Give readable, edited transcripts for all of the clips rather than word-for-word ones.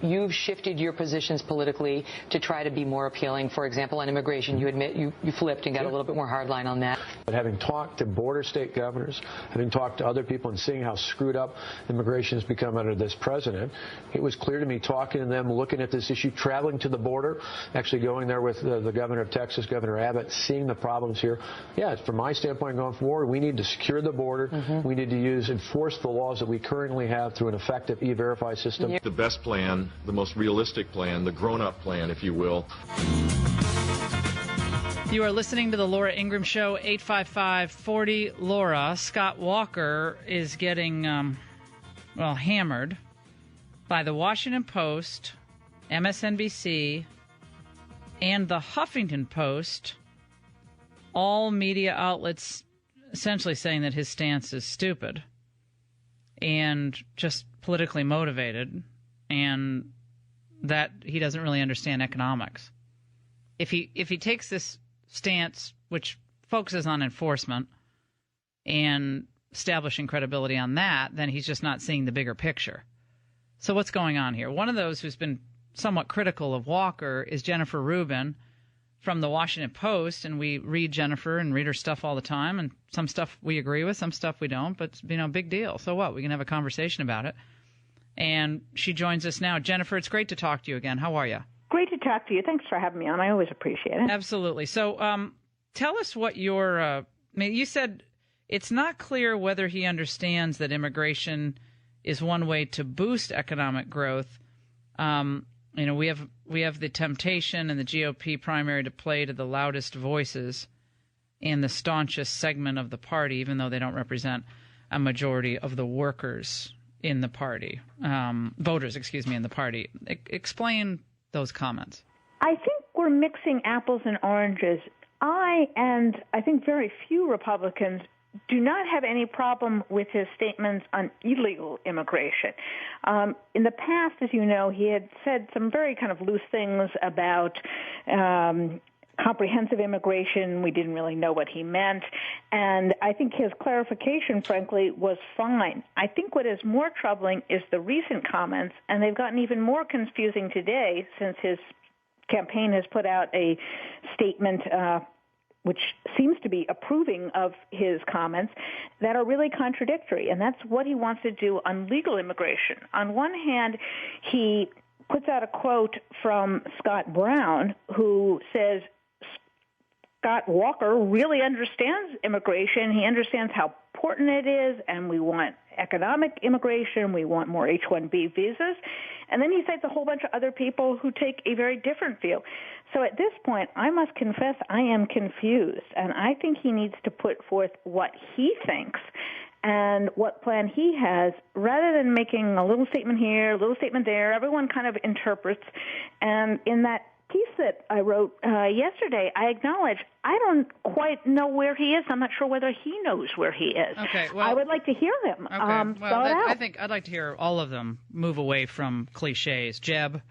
you've shifted your positions politically to try to be more appealing. For example, on immigration, you admit you flipped and got a little bit more hardline on that. But having talked to border state governors, having talked to other people and seeing how screwed up immigration has become under this president, it was clear to me, talking to them, looking at this issue, traveling to the border, actually going there with the governor of Texas, Governor Abbott, seeing the problems here. Yeah, from my standpoint going forward, we need to secure the border. We need to enforce the laws that we currently have through an effective E-Verify system. The best plan, the most realistic plan, the grown-up plan, if you will. You are listening to the Laura Ingraham Show, 855-40-LAURA. Scott Walker is getting, hammered by the Washington Post, MSNBC, and the Huffington Post, all media outlets essentially saying that his stance is stupid and just politically motivated, and that he doesn't really understand economics. If he takes this stance, which focuses on enforcement and establishing credibility on that, then he's just not seeing the bigger picture. So what's going on here? One of those who's been somewhat critical of Walker is Jennifer Rubin from the Washington Post, and we read Jennifer and read her stuff all the time, and some stuff we agree with, some stuff we don't, but, big deal. So what? We can have a conversation about it. And she joins us now. Jennifer, it's great to talk to you again. How are you? Great to talk to you. Thanks for having me on. I always appreciate it. Absolutely. So tell us what you said it's not clear whether he understands that immigration is one way to boost economic growth. We have the temptation in the GOP primary to play to the loudest voices and the staunchest segment of the party, even though they don't represent a majority of the workers in the party, voters, in the party. Explain those comments. I think we're mixing apples and oranges. I think very few Republicans do not have any problem with his statements on illegal immigration. In the past, as you know, he had said some very kind of loose things about comprehensive immigration. We didn't really know what he meant. And I think his clarification, frankly, was fine. I think what is more troubling is the recent comments, and they've gotten even more confusing today since his campaign has put out a statement which seems to be approving of his comments, that are really contradictory. And that's what he wants to do on legal immigration. On one hand, he puts out a quote from Scott Brown, who says, Scott Walker really understands immigration. He understands how important it is, and we want economic immigration. We want more H-1B visas. And then he cites a whole bunch of other people who take a very different view. So at this point, I must confess I am confused, and I think he needs to put forth what he thinks and what plan he has, rather than making a little statement here, a little statement there. Everyone kind of interprets, and in that piece that I wrote yesterday, I acknowledge I don't quite know where he is. I'm not sure whether he knows where he is. Okay, well, I would like to hear him. Okay, I think I'd like to hear all of them move away from cliches. Jeb,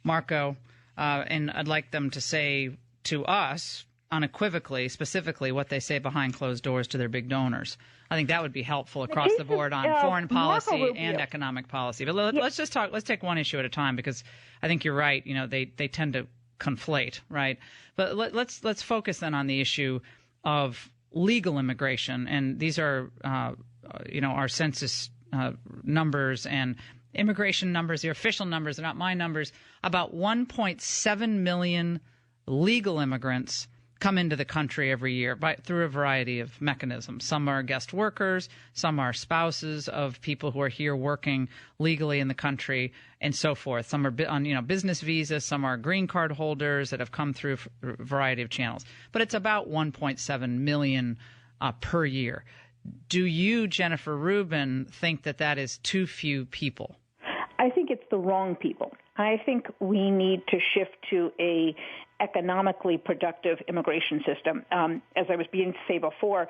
Marco, and I'd like them to say to us unequivocally, specifically, what they say behind closed doors to their big donors. I think that would be helpful across the board on foreign policy and economic policy. But let's just talk. Let's take one issue at a time, because I think you're right. They tend to conflate, right? But let's focus then on the issue of legal immigration, and these are our census numbers and immigration numbers, the official numbers, they're not my numbers. About 1.7 million legal immigrants come into the country every year through a variety of mechanisms. Some are guest workers, some are spouses of people who are here working legally in the country, and so forth. Some are on business visas, some are green card holders that have come through a variety of channels. But it's about 1.7 million per year. Do you, Jennifer Rubin, think that is too few people? I think it's the wrong people. I think we need to shift to a economically productive immigration system. As I was beginning to say before,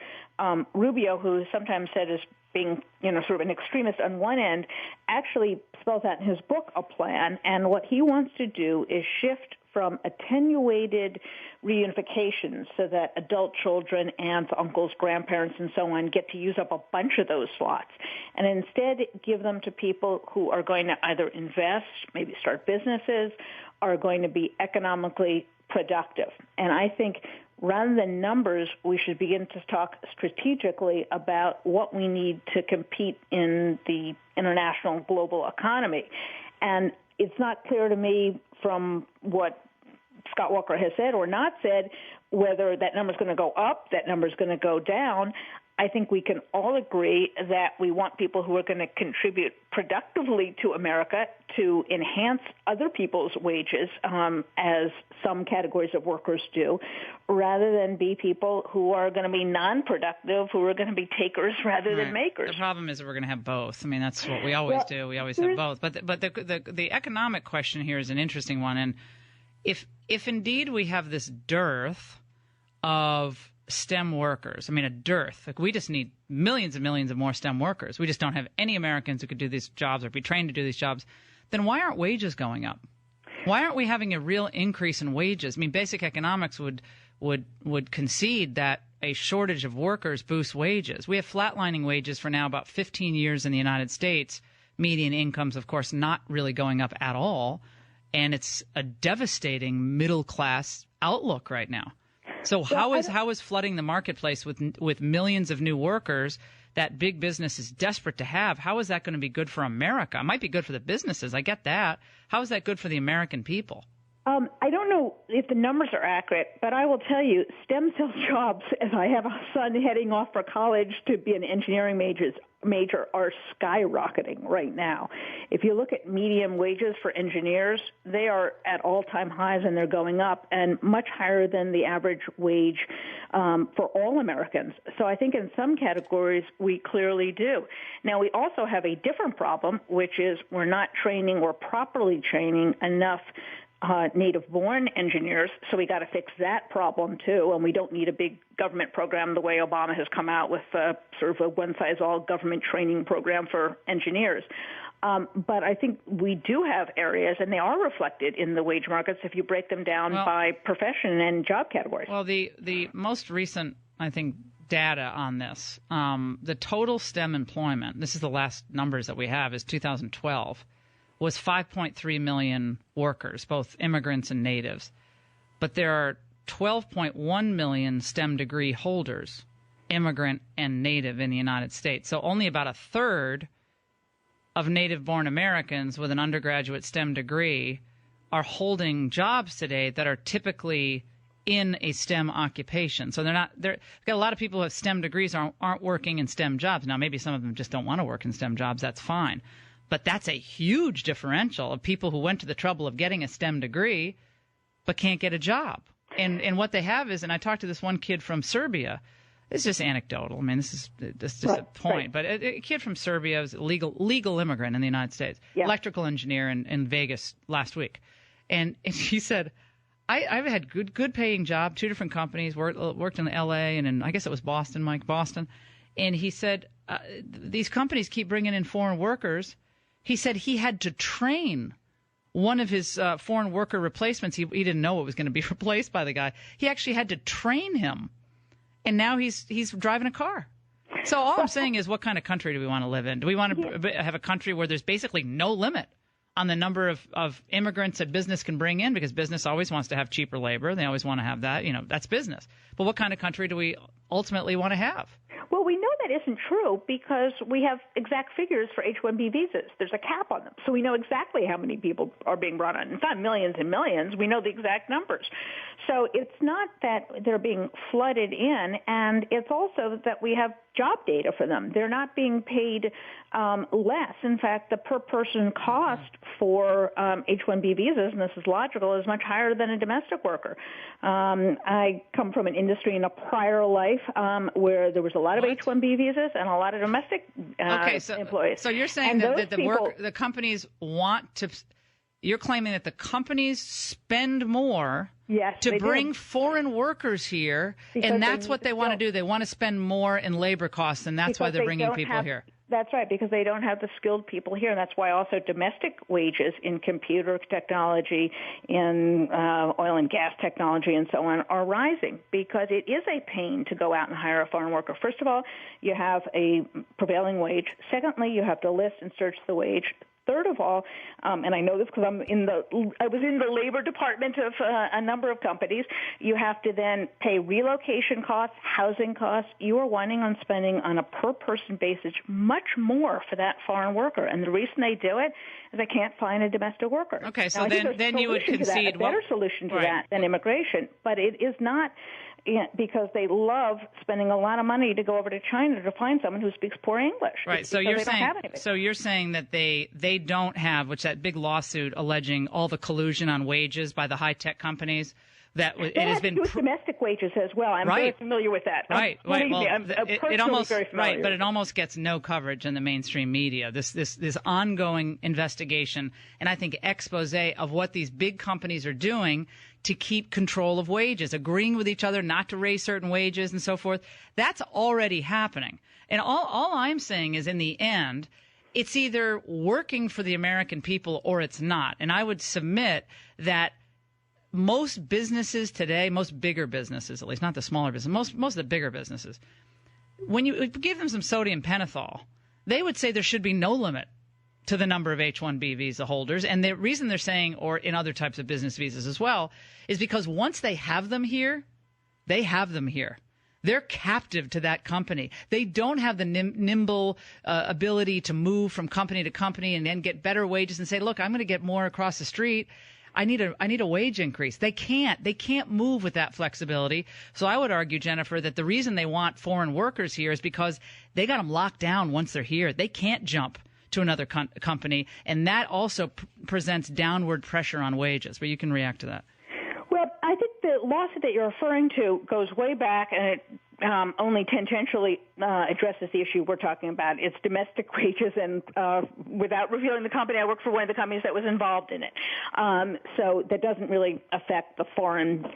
Rubio, who sometimes said as being, sort of an extremist on one end, actually spells out in his book a plan, and what he wants to do is shift from attenuated reunification so that adult children, aunts, uncles, grandparents, and so on get to use up a bunch of those slots, and instead give them to people who are going to either invest, maybe start businesses, are going to be economically productive. And I think rather than numbers, we should begin to talk strategically about what we need to compete in the international global economy. And it's not clear to me from what Scott Walker has said or not said whether that number is going to go up, that number is going to go down. I think we can all agree that we want people who are going to contribute productively to America to enhance other people's wages, as some categories of workers do, rather than be people who are going to be non-productive, who are going to be takers rather than makers. The problem is that we're going to have both. I mean, that's what we always do. We always have both. But the economic question here is an interesting one. And if indeed we have this dearth of STEM workers, I mean, a dearth. Like, we just need millions and millions of more STEM workers. We just don't have any Americans who could do these jobs or be trained to do these jobs. Then why aren't wages going up? Why aren't we having a real increase in wages? I mean, basic economics would concede that a shortage of workers boosts wages. We have flatlining wages for now about 15 years in the United States. Median incomes, of course, not really going up at all. And it's a devastating middle-class outlook right now. So how is flooding the marketplace with millions of new workers that big business is desperate to have, how is that going to be good for America? It might be good for the businesses. I get that. How is that good for the American people? I don't know if the numbers are accurate, but I will tell you, stem cell jobs, as I have a son heading off for college to be an engineering major, are skyrocketing right now. If you look at median wages for engineers, they are at all-time highs, and they're going up, and much higher than the average wage for all Americans. So I think in some categories we clearly do. Now, we also have a different problem, which is we're not training or properly training enough native-born engineers, so we got to fix that problem too. And we don't need a big government program the way Obama has come out with sort of a one-size-all government training program for engineers. But I think we do have areas, and they are reflected in the wage markets if you break them down by profession and job categories. Well, the most recent, I think, data on this, the total STEM employment, this is the last numbers that we have, is 2012. Was 5.3 million workers, both immigrants and natives. But there are 12.1 million STEM degree holders, immigrant and native, in the United States. So only about a third of native-born Americans with an undergraduate STEM degree are holding jobs today that are typically in a STEM occupation. So we've got a lot of people who have STEM degrees aren't working in STEM jobs. Now, maybe some of them just don't want to work in STEM jobs. That's fine. But that's a huge differential of people who went to the trouble of getting a STEM degree but can't get a job. And what they have is, and I talked to this one kid from Serbia. It's just anecdotal. I mean, this is just a point. Right. But a kid from Serbia was a legal immigrant in the United States, electrical engineer in Vegas last week. And he said, I've had good paying job, 2 different companies, worked in L.A. and in, I guess it was Boston. And he said, these companies keep bringing in foreign workers. He said he had to train one of his foreign worker replacements. He didn't know it was going to be replaced by the guy. He actually had to train him, and now he's driving a car. So all I'm saying is, what kind of country do we want to live in? Do we want to have a country where there's basically no limit on the number of immigrants that business can bring in, because business always wants to have cheaper labor. They always want to have that. That's business. But what kind of country do we ultimately want to have? Well, we know that isn't true because we have exact figures for H-1B visas. There's a cap on them. So we know exactly how many people are being brought on. It's not millions and millions. We know the exact numbers. So it's not that they're being flooded in, and it's also that we have job data for them. They're not being paid less. In fact, the per-person cost for H-1B visas, and this is logical, is much higher than a domestic worker. I come from an industry in a prior life where there was a lot of H-1B visas and a lot of domestic employees. So you're saying that the companies want to – you're claiming that the companies spend more to bring foreign workers here, because and that's what they want to do. They want to spend more in labor costs, and that's why they're bringing people here. That's right, because they don't have the skilled people here, and that's why also domestic wages in computer technology, in oil and gas technology, and so on are rising, because it is a pain to go out and hire a foreign worker. First of all, you have a prevailing wage. Secondly, you have to list and search the wage. Third of all, and I know this because I was in the labor department of a number of companies, you have to then pay relocation costs, housing costs. You are winding on spending on a per-person basis much more for that foreign worker. And the reason they do it is they can't find a domestic worker. Okay, so then you would concede a better solution to that than immigration, but it is not. Because they love spending a lot of money to go over to China to find someone who speaks poor English. Right. So you're saying that they don't have, which that big lawsuit alleging all the collusion on wages by the high tech companies. That it has been domestic wages as well. I'm very familiar with that. Right. It almost very familiar. Right, but it almost gets no coverage in the mainstream media. This ongoing investigation and I think expose of what these big companies are doing to keep control of wages, agreeing with each other not to raise certain wages and so forth. That's already happening. And all I'm saying is, in the end, it's either working for the American people or it's not. And I would submit that most businesses today, most bigger businesses, at least not the smaller businesses, most of the bigger businesses, when you give them some sodium pentothal, they would say there should be no limit to the number of H-1B visa holders. And the reason they're saying, or in other types of business visas as well, is because once they have them here, they have them here. They're captive to that company. They don't have the nimble ability to move from company to company and then get better wages and say, look, I'm going to get more across the street. I need a wage increase. They can't move with that flexibility. So I would argue, Jennifer, that the reason they want foreign workers here is because they got them locked down once they're here. They can't jump to another company, and that also presents downward pressure on wages. But you can react to that. Well, I think the lawsuit that you're referring to goes way back, and it only tangentially addresses the issue we're talking about. It's domestic wages, and without revealing the company, I work for one of the companies that was involved in it. So that doesn't really affect the foreign.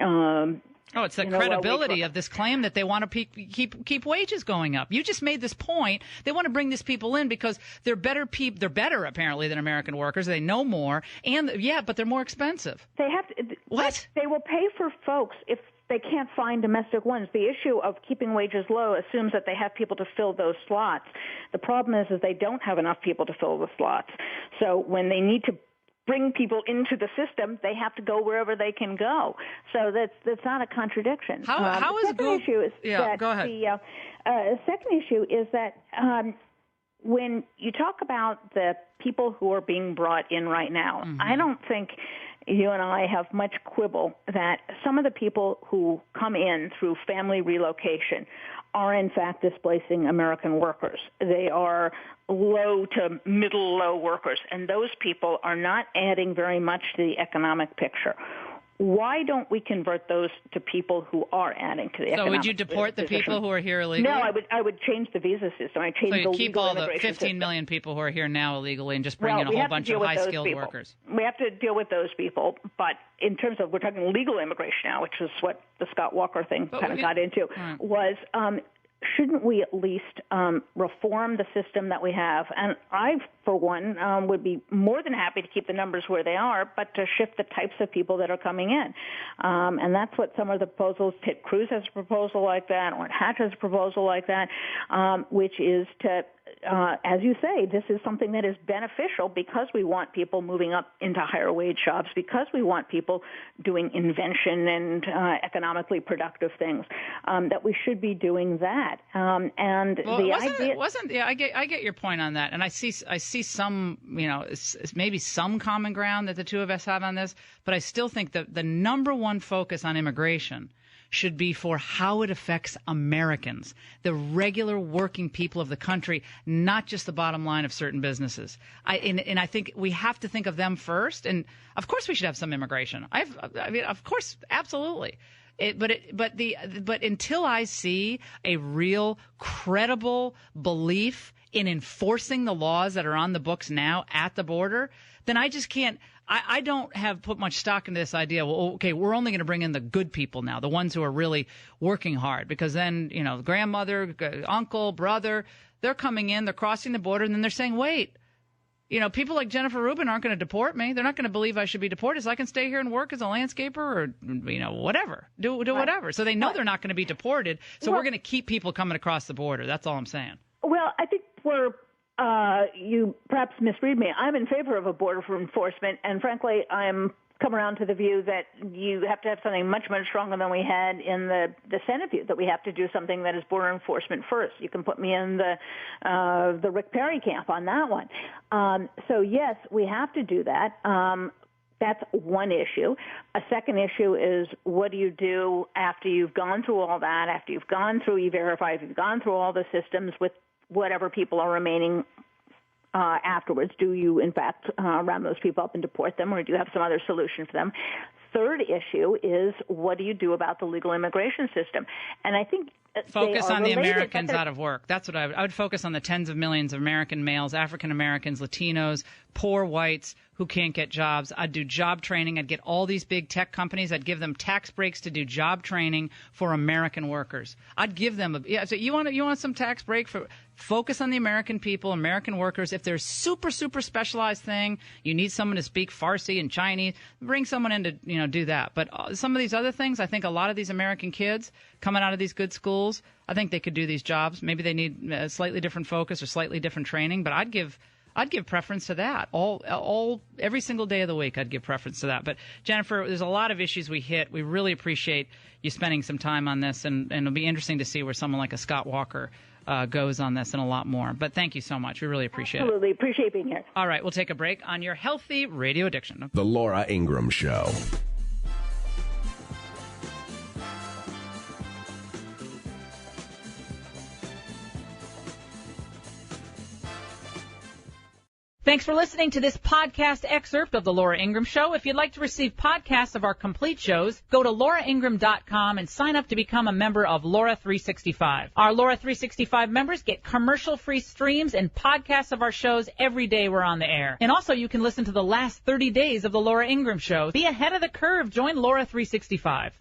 It's the credibility of this claim that they want to keep wages going up. You just made this point. They want to bring these people in because they're better They're better apparently than American workers. They know more, and but they're more expensive. They have to. What? They will pay for folks if they can't find domestic ones. The issue of keeping wages low assumes that they have people to fill those slots. The problem is they don't have enough people to fill the slots. So when they need to bring people into the system, they have to go wherever they can go. So that's not a contradiction. How is Google? Issue is that go ahead. The second issue is that when you talk about the people who are being brought in right now, I don't think you and I have much quibble that some of the people who come in through family relocation are in fact displacing American workers. They are low to middle low workers, and those people are not adding very much to the economic picture. Why don't we convert those to people who are adding to the economic picture? So would you deport the people who are here illegally? No, I would change the visa system. I'd change the legal keep all the 15 system. million people who are here now illegally and just bring in a whole bunch of high-skilled workers. We have to deal with those people, but in terms of, we're talking legal immigration now, which is what the Scott Walker thing kind of got into, was shouldn't we at least reform the system that we have? And I, for one, would be more than happy to keep the numbers where they are, but to shift the types of people that are coming in. And that's what some of the proposals, Ted Cruz has a proposal like that, Orrin Hatch has a proposal like that, which is to, as you say, this is something that is beneficial because we want people moving up into higher wage jobs, because we want people doing invention and economically productive things, that we should be doing that. I get your point on that, and I see some, maybe some common ground that the two of us have on this, but I still think that the number one focus on immigration should be for how it affects Americans, the regular working people of the country, not just the bottom line of certain businesses. I think we have to think of them first, and of course we should have some immigration. Of course, absolutely. But until I see a real credible belief in enforcing the laws that are on the books now at the border, then I just can't. I don't have put much stock into this idea. Well, okay, we're only going to bring in the good people now, the ones who are really working hard, because then grandmother, uncle, brother, They're coming in, they're crossing the border, and then they're saying, wait, people like Jennifer Rubin aren't going to deport me. They're not going to believe I should be deported, so I can stay here and work as a landscaper or, whatever. Do whatever. So they know they're not going to be deported, so we're going to keep people coming across the border. That's all I'm saying. Well, I think you perhaps misread me. I'm in favor of a border for enforcement, and frankly, I'm come around to the view that you have to have something much, much stronger than we had in the Senate view, that we have to do something that is border enforcement first. You can put me in the Rick Perry camp on that one. So, yes, we have to do that. That's one issue. A second issue is, what do you do after you've gone through all that, after you've gone through E-Verify, if you've gone through all the systems with whatever people are remaining afterwards? Do you, in fact, round those people up and deport them, or do you have some other solution for them? Third issue is, what do you do about the legal immigration system? And I think focus on the Americans out of work. That's what I would focus on, the tens of millions of American males, African Americans, Latinos, poor whites who can't get jobs. I'd do job training. I'd get all these big tech companies. I'd give them tax breaks to do job training for American workers. I'd give them so you want some tax break for focus on the American people, American workers. If there's super specialized thing, you need someone to speak Farsi and Chinese, bring someone in to do that. But some of these other things, I think a lot of these American kids coming out of these good schools, I think they could do these jobs. Maybe they need a slightly different focus or slightly different training, but I'd give preference to that. Every single day of the week, I'd give preference to that. But Jennifer, there's a lot of issues we hit. We really appreciate you spending some time on this, and it'll be interesting to see where someone like a Scott Walker goes on this and a lot more. But thank you so much. We really appreciate it. Absolutely. Appreciate being here. All right. We'll take a break on your healthy radio addiction. The Laura Ingraham Show. Thanks for listening to this podcast excerpt of The Laura Ingraham Show. If you'd like to receive podcasts of our complete shows, go to lauraingraham.com and sign up to become a member of Laura 365. Our Laura 365 members get commercial-free streams and podcasts of our shows every day we're on the air. And also, you can listen to the last 30 days of The Laura Ingraham Show. Be ahead of the curve. Join Laura 365.